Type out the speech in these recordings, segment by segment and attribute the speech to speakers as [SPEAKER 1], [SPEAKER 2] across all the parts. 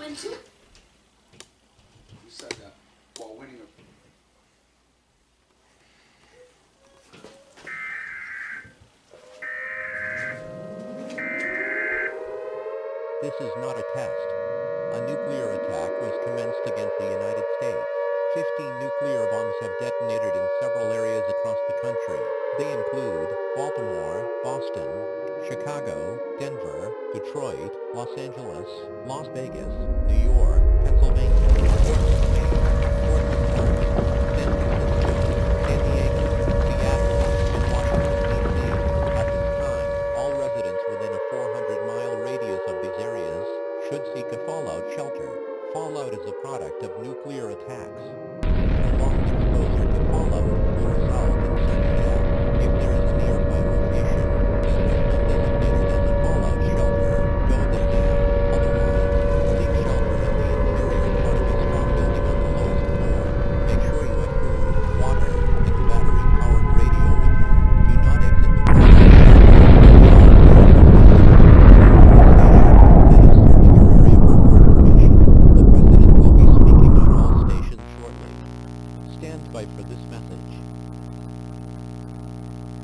[SPEAKER 1] win too?
[SPEAKER 2] You said that while winning a...
[SPEAKER 3] This is not a test. A nuclear attack was commenced against the United States. 15 nuclear bombs have detonated in several areas across the country. They include Baltimore, Boston, Chicago, Denver, Detroit, Los Angeles, Las Vegas, New York, Pennsylvania, Portland, Maine, Portland, Oregon, San Francisco, San Diego, Seattle, and Washington, D.C. At this time, all residents within a 400-mile radius of these areas should seek a fallout shelter. Fallout is a product of nuclear attacks. Prolonged exposure to fallout will result in certain death. If there is a nearby location that has been designated as a fallout shelter, go there now. Otherwise, seek shelter in the interior part of a strong building on the lowest floor. Make sure you have food, water, and battery-powered radio with you. Do not exit the fallout shelter until the all clear has been given. That is search your area for more information. The President will be speaking on all stations shortly. Stand by for this message.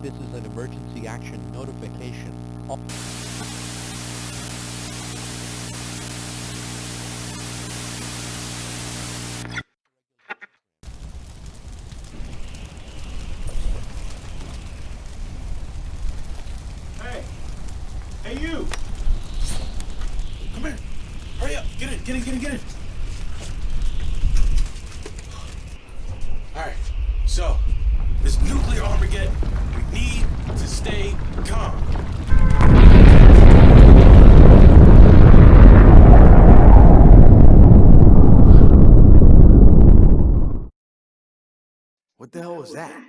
[SPEAKER 3] This is an emergency action notification.
[SPEAKER 4] Hey! Hey, you! Come here! Hurry up! Get in! Alright, so, this nuclear Armageddon, we need to stay calm.
[SPEAKER 5] What the hell was that?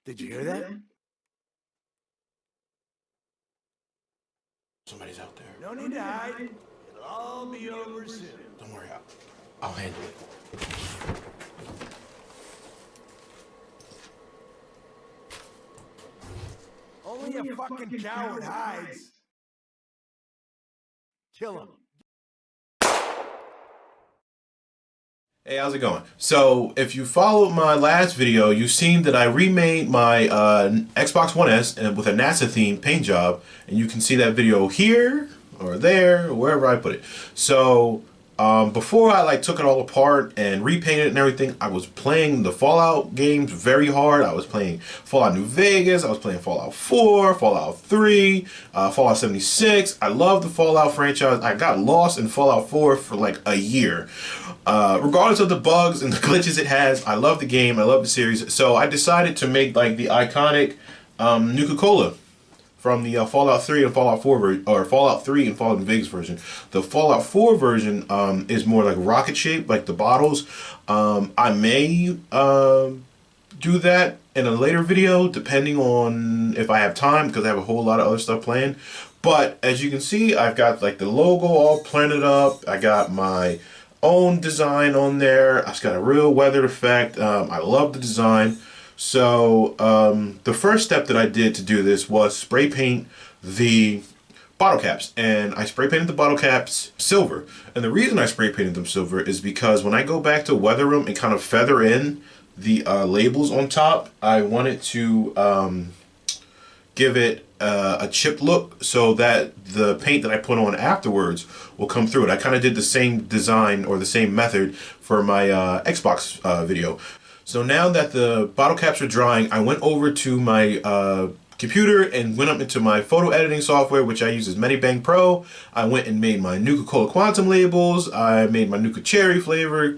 [SPEAKER 5] Did you hear that?
[SPEAKER 4] Somebody's out there.
[SPEAKER 5] No need to hide. It'll all be over soon.
[SPEAKER 4] Don't worry, I'll handle it.
[SPEAKER 5] Only a fucking coward hides. Kill him.
[SPEAKER 4] Hey, how's it going? So, if you followed my last video, you've seen that I remade my Xbox One S and with a NASA themed paint job, and you can see that video here or there or wherever I put it. So, before I took it all apart and repainted it and everything, I was playing the Fallout games very hard. I was playing Fallout New Vegas, I was playing Fallout 4, Fallout 3, Fallout 76. I love the Fallout franchise. I got lost in Fallout 4 for like a year. Regardless of the bugs and the glitches it has, I love the game, I love the series. So I decided to make like the iconic Nuka-Cola from the Fallout 3 and Fallout 4 version, or Fallout 3 and Fallout New Vegas version. The Fallout 4 version is more like rocket shaped, like the bottles. I may do that in a later video, depending on if I have time, because I have a whole lot of other stuff planned. But as you can see, I've got like the logo all planted up. I got my own design on there. It's got a real weathered effect. I love the design. So the first step that I did to do this was spray paint the bottle caps, and I spray painted the bottle caps silver. And the reason I spray painted them silver is because when I go back to weather them and kind of feather in the labels on top, I wanted to give it a chipped look so that the paint that I put on afterwards will come through it. I kind of did the same design or the same method for my Xbox video. So now that the bottle caps are drying, I went over to my computer and went up into my photo editing software, which I use as Medibang Pro. I went and made my Nuka-Cola Quantum labels. I made my Nuka Cherry flavor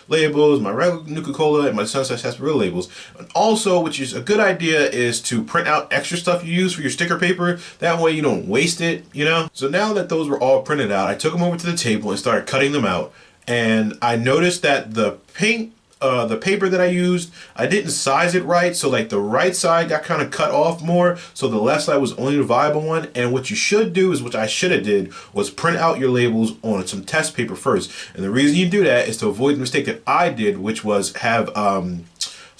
[SPEAKER 4] labels, my regular Nuka-Cola, and my Sunset Sarsaparilla labels. And also, which is a good idea, is to print out extra stuff you use for your sticker paper. That way you don't waste it, you know? So now that those were all printed out, I took them over to the table and started cutting them out. And I noticed that the paint, the paper that I used, I didn't size it right, so like the right side got kind of cut off more, so the left side was only the viable one. And what you should do is, what I should have did, was print out your labels on some test paper first. And the reason you do that is to avoid the mistake that I did, which was have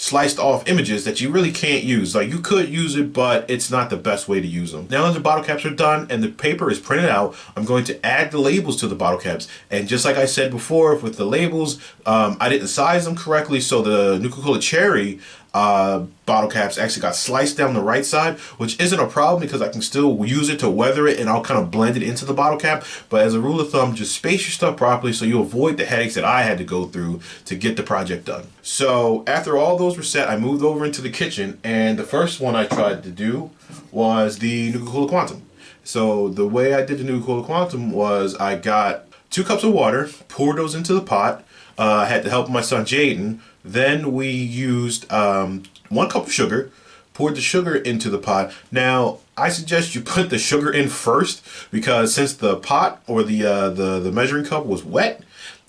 [SPEAKER 4] sliced off images that you really can't use. Like, you could use it, but it's not the best way to use them. Now that the bottle caps are done and the paper is printed out, I'm going to add the labels to the bottle caps. And just like I said before with the labels, I didn't size them correctly, so the Nuka-Cola Cherry bottle caps actually got sliced down the right side, which isn't a problem because I can still use it to weather it and I'll kind of blend it into the bottle cap. But as a rule of thumb, just space your stuff properly so you avoid the headaches that I had to go through to get the project done. So after all those were set, I moved over into the kitchen, and the first one I tried to do was the Nuka-Cola Quantum. So the way I did the Nuka-Cola Quantum was I got 2 cups of water, poured those into the pot. I had the help of my son Jaden. Then we used 1 cup of sugar, poured the sugar into the pot. Now, I suggest you put the sugar in first because since the pot or the measuring cup was wet,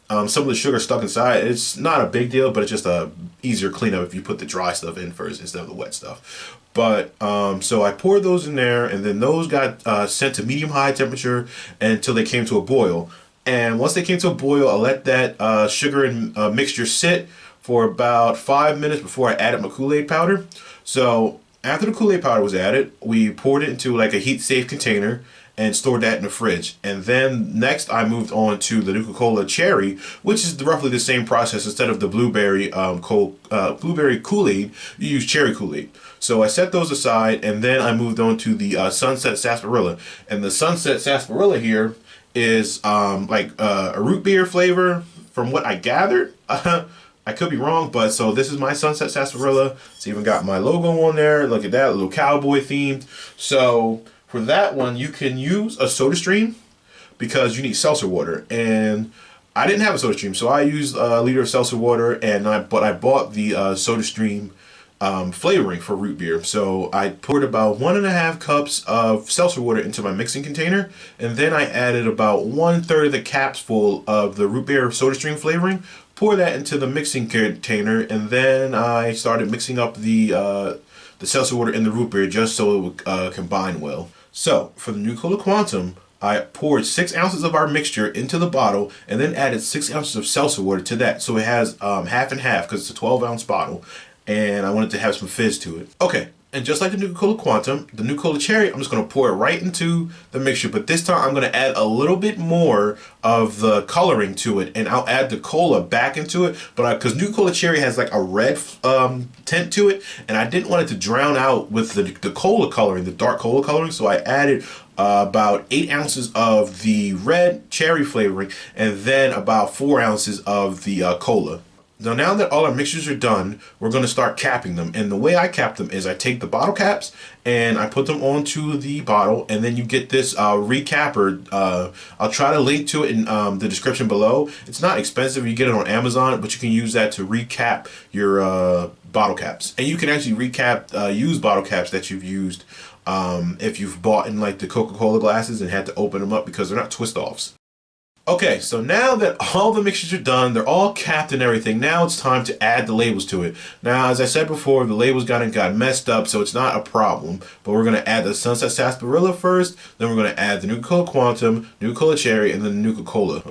[SPEAKER 4] some of the sugar stuck inside. It's not a big deal, but it's just a easier cleanup if you put the dry stuff in first instead of the wet stuff. But so I poured those in there, and then those got sent to medium-high temperature until they came to a boil. And once they came to a boil, I let that sugar and mixture sit for about 5 minutes before I added my Kool-Aid powder. So after the Kool-Aid powder was added, we poured it into like a heat-safe container and stored that in the fridge. And then next I moved on to the Nuka-Cola Cherry, which is roughly the same process. Instead of the blueberry blueberry Kool-Aid, you use cherry Kool-Aid. So I set those aside, and then I moved on to the Sunset Sarsaparilla. And the Sunset Sarsaparilla here is like a root beer flavor from what I gathered. I could be wrong, but so this is my Sunset Sarsaparilla. It's even got my logo on there. Look at that, a little cowboy themed. So for that one, you can use a soda stream because you need seltzer water. And I didn't have a soda stream, so I used a liter of seltzer water, and I bought the soda stream flavoring for root beer. So I poured about 1.5 cups of seltzer water into my mixing container, and then I added about 1/3 of the caps full of the root beer soda stream flavoring. Pour that into the mixing container, and then I started mixing up the seltzer water and the root beer just so it would combine well. So for the Nuka-Cola Quantum, I poured 6 ounces of our mixture into the bottle and then added 6 ounces of seltzer water to that. So it has half and half because it's a 12-ounce bottle, and I wanted to have some fizz to it. Okay, and just like the Nuka-Cola Quantum, the Nuka-Cola Cherry, I'm just going to pour it right into the mixture. But this time I'm going to add a little bit more of the coloring to it, and I'll add the cola back into it. But because Nuka-Cola Cherry has like a red tint to it, and I didn't want it to drown out with the cola coloring, the dark cola coloring, so I added about 8 ounces of the red cherry flavoring, and then about 4 ounces of the cola. Now that all our mixtures are done, we're going to start capping them. And the way I cap them is I take the bottle caps and I put them onto the bottle, and then you get this recapper. I'll try to link to it in the description below. It's not expensive. You get it on Amazon, but you can use that to recap your bottle caps. And you can actually recap used bottle caps that you've used if you've bought in like the Coca-Cola glasses and had to open them up because they're not twist-offs. Okay, so now that all the mixtures are done, they're all capped and everything, now it's time to add the labels to it. Now, as I said before, the labels got messed up, so it's not a problem. But we're going to add the Sunset Sarsaparilla first, then we're going to add the Nuka-Cola Quantum, Nuka-Cola Cherry, and then the Nuka-Cola.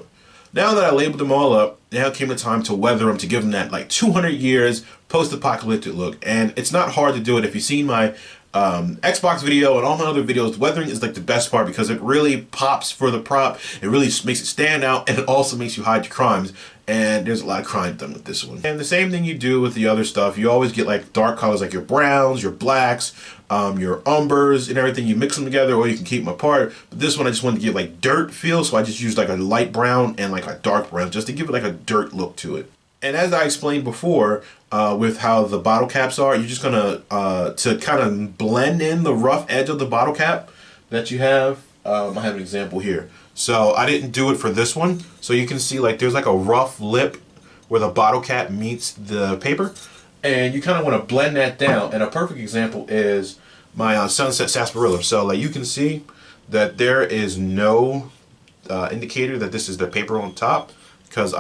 [SPEAKER 4] Now that I labeled them all up, now came the time to weather them, to give them that like 200 years post-apocalyptic look. And it's not hard to do it. If you've seen my Xbox video and all my other videos, weathering is like the best part because it really pops for the prop. It really makes it stand out, and it also makes you hide your crimes. And there's a lot of crime done with this one. And the same thing you do with the other stuff. You always get like dark colors like your browns, your blacks, your umbers and everything. You mix them together or you can keep them apart. But this one I just wanted to give like dirt feel, so I just used like a light brown and like a dark brown just to give it like a dirt look to it. And as I explained before, with how the bottle caps are, you're just gonna to kind of blend in the rough edge of the bottle cap that you have. I have an example here. So I didn't do it for this one. So you can see like there's like a rough lip where the bottle cap meets the paper, and you kind of want to blend that down. And a perfect example is my Sunset Sarsaparilla. So like you can see that there is no indicator that this is the paper on top. because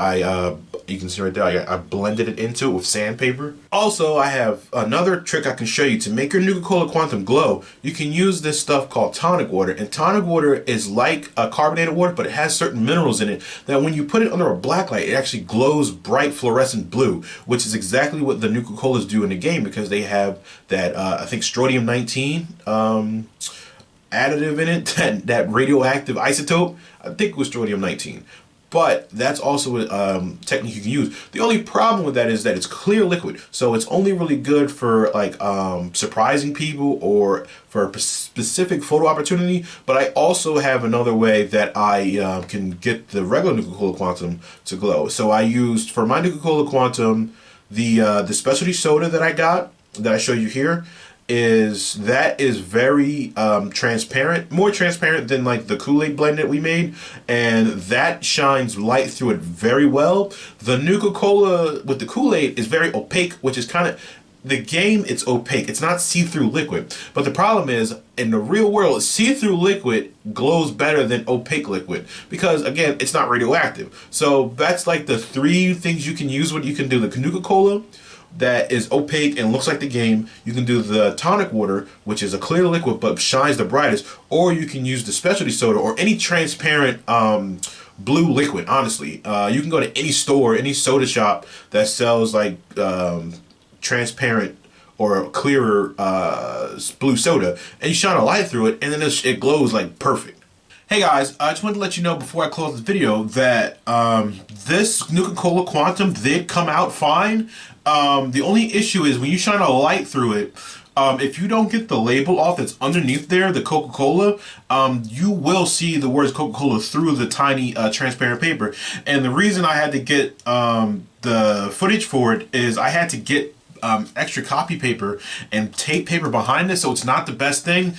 [SPEAKER 4] you can see right there, I blended it into it with sandpaper. Also, I have another trick I can show you to make your Nuka-Cola Quantum glow. You can use this stuff called tonic water, and tonic water is like a carbonated water, but it has certain minerals in it that when you put it under a black light, it actually glows bright fluorescent blue, which is exactly what the Nuka-Colas do in the game, because they have that, I think, strontium-19 additive in it, that radioactive isotope. I think it was strontium-19. But that's also a technique you can use. The only problem with that is that it's clear liquid. So it's only really good for like surprising people or for a specific photo opportunity. But I also have another way that I can get the regular Nuka-Cola Quantum to glow. So I used, for my Nuka-Cola Quantum, the specialty soda that I got, that I show you here, is very transparent, more transparent than like the Kool-Aid blend that we made, and that shines light through it very well. The Nuka-Cola with the Kool-Aid is very opaque, which is kind of, the game, it's opaque. It's not see-through liquid. But the problem is, in the real world, see-through liquid glows better than opaque liquid because, again, it's not radioactive. So that's like the three things you can use. What you can do: the Nuka-Cola that is opaque and looks like the game. You can do the tonic water, which is a clear liquid but shines the brightest, or you can use the specialty soda or any transparent blue liquid. Honestly, you can go to any store, any soda shop that sells like transparent or clearer blue soda, and you shine a light through it, and then it glows like perfect. Hey guys, I just wanted to let you know before I close this video that this Nuka-Cola Quantum did come out fine. The only issue is when you shine a light through it, if you don't get the label off that's underneath there, the Coca-Cola, you will see the words Coca-Cola through the tiny transparent paper. And the reason I had to get the footage for it is I had to get extra copy paper and tape paper behind this, so it's not the best thing.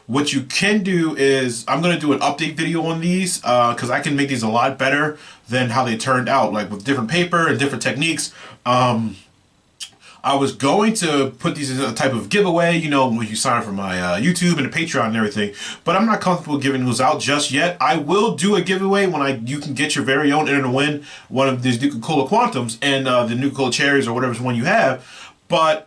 [SPEAKER 4] What you can do is, I'm going to do an update video on these because I can make these a lot better than how they turned out, like with different paper and different techniques. I was going to put these as a type of giveaway, you know, when you sign up for my YouTube and the Patreon and everything, but I'm not comfortable giving those out just yet. I will do a giveaway when you can get your very own enter to win one of these Nuka-Cola Quantums and the Nuka-Cola Cherries or whatever one you have, but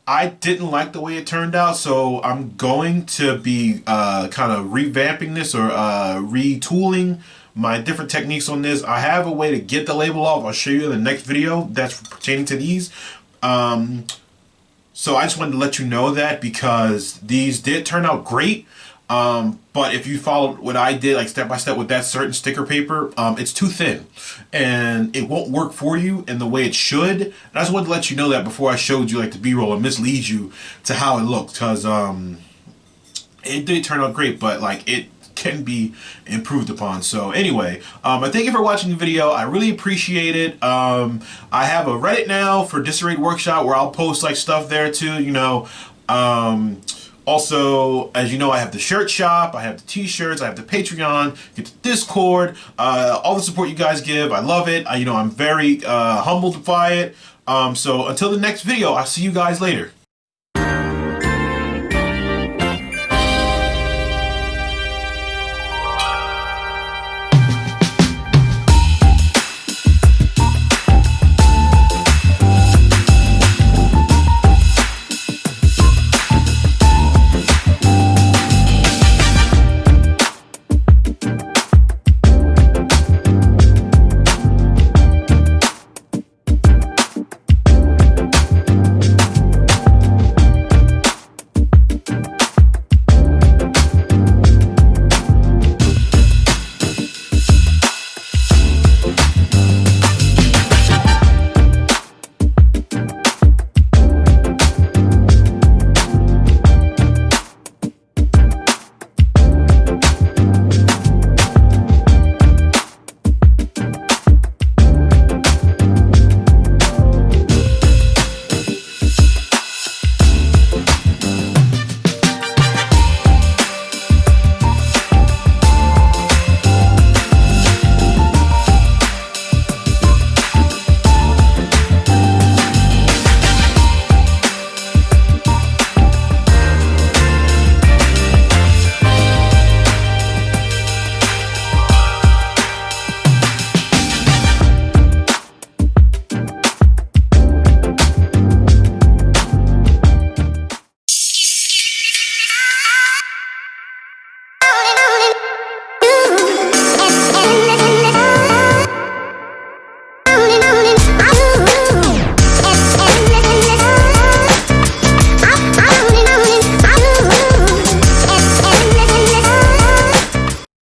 [SPEAKER 4] I didn't like the way it turned out, so I'm going to be kind of revamping this or retooling my different techniques on this. I have a way to get the label off. I'll show you in the next video that's pertaining to these. So I just wanted to let you know that because these did turn out great. But if you followed what I did, like step by step with that certain sticker paper, it's too thin and it won't work for you in the way it should. And I just wanted to let you know that before I showed you like the B-roll and mislead you to how it looked, because it did turn out great, but like it can be improved upon. So anyway, I thank you for watching the video. I really appreciate it. I have a Reddit now for Disarrayed Workshop where I'll post like stuff there too, you know. Also, as you know, I have the shirt shop, I have the t-shirts, I have the Patreon, get the Discord, all the support you guys give. I love it. You know, I'm very humbled by it. So until the next video, I'll see you guys later.